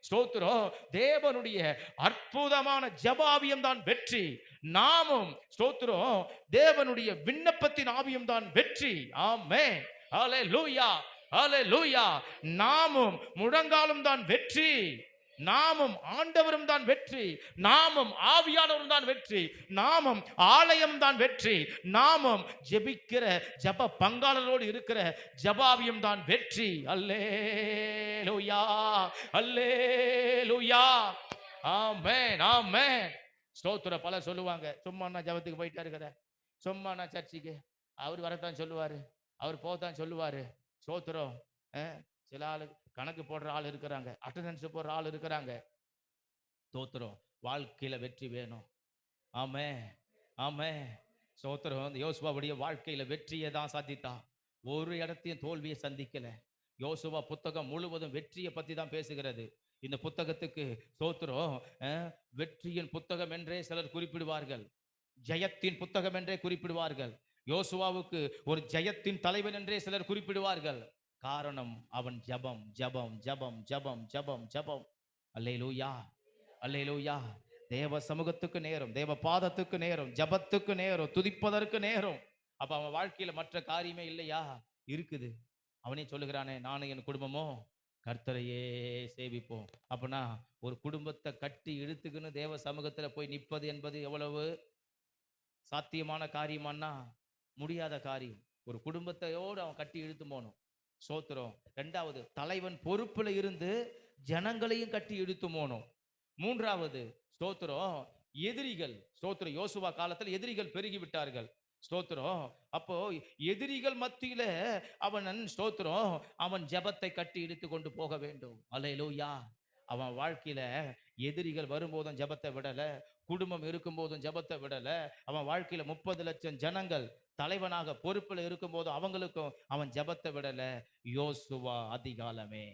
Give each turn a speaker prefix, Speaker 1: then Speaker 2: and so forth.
Speaker 1: ஸ்தோத்திரம். தேவனுடைய அற்புதமான ஜெபாவியம் தான் வெற்றி. நாமும் ஸ்தோத்திரம் தேவனுடைய விண்ணப்பத்தின் ஆவியம் தான் வெற்றி. ஆமென். ஹalleluya, ஹalleluya. நாமும் முழங்காலும் தான் வெற்றி. நாமும் ஆண்டவரும் தான் வெற்றி. நாமும் ஆவியானவரும் தான் வெற்றி. நாமும் ஆலயம் தான் வெற்றி. நாமும் ஜெபிக்கிற ஜெப பங்காளரோடு இருக்கிற ஜெபாவியம் தான் வெற்றி. அல்லேலூயா, அல்லேலூயா. ஆமென், ஆமென். ஸ்தோத்திரம். பல சொல்லுவாங்க, சும்மா நான் ஜெபத்துக்கு போயிட்டே இருக்கிற, சும்மா நான் சர்ச்சுக்கு, அவர் வரத்தான் சொல்லுவாரு, அவர் போகத்தான் சொல்லுவாரு. ஸ்தோத்திரம். சில ஆளு கணக்கு போடுற ஆள் இருக்கிறாங்க, அட்டெண்டன்ஸ் போடுற ஆள் இருக்கிறாங்க. ஸ்தோத்திரம். வாழ்க்கையில வெற்றி வேணும். ஆமே, ஆமே. ஸ்தோத்திரம். யோசுவாவுடைய வாழ்க்கையில வெற்றியை தான் சாதித்தான், ஒரு இடத்தையும் தோல்வியை சந்திக்கல. யோசுவா புத்தகம் முழுவதும் வெற்றியை பத்தி தான் பேசுகிறது. இந்த புத்தகத்துக்கு ஸ்தோத்திரம் வெற்றியின் புத்தகம் என்றே சிலர் குறிப்பிடுவார்கள், ஜெயத்தின் புத்தகம் என்றே குறிப்பிடுவார்கள். யோசுவாவுக்கு ஒரு ஜெயத்தின் தலைவன் என்றே சிலர் குறிப்பிடுவார்கள். காரணம் அவன் ஜெபம், ஜெபம், ஜெபம், ஜெபம், ஜெபம், ஜெபம். அல்லேலூயா, அல்லேலூயா. தேவ சமூகத்துக்கு நேரம், தேவ பாதத்துக்கு நேரம், ஜெபத்துக்கு நேரம், துதிப்பதற்கு நேரம். அப்ப அவன் வாழ்க்கையில மற்ற காரியமே இல்லையா? இருக்குது. அவனே சொல்லுகிறானே, நானும் என் குடும்பமோ கர்த்தரையே சேவிப்போம். அப்படின்னா ஒரு குடும்பத்தை கட்டி இழுத்துக்குன்னு தேவ சமூகத்துல போய் நிற்பது என்பது எவ்வளவு சாத்தியமான காரியமானா முடியாத காரியம். ஒரு குடும்பத்தையோடு அவன் கட்டி இழுத்து போகணும். ஸ்தோத்திரம். இரண்டாவது, தலைவன் பொறுப்புல இருந்து ஜனங்களையும் கட்டி இழுத்து போகணும். மூன்றாவது, ஸ்தோத்திரம், எதிரிகள். ஸ்தோத்திரம். யோசுவா காலத்தில் எதிரிகள் பெருகி விட்டார்கள். ஸ்தோத்திரம். அப்போ எதிரிகள் மத்தியில அவன் ஸ்தோத்திரம் அவன் ஜெபத்தை கட்டி இழுத்து கொண்டு போக வேண்டும். அல்லேலூயா. அவன் வாழ்க்கையில எதிரிகள் வரும்போதும் ஜெபத்தை விடல, குடும்பம் இருக்கும் போதும் ஜெபத்தை விடல. அவன் வாழ்க்கையில 30 லட்சம் ஜனங்கள் தலைவனாக பொறுப்புல இருக்கும் போதும் அவங்களுக்கும் அவன் ஜெபத்தை விடல. யோசுவா அதிகாலமே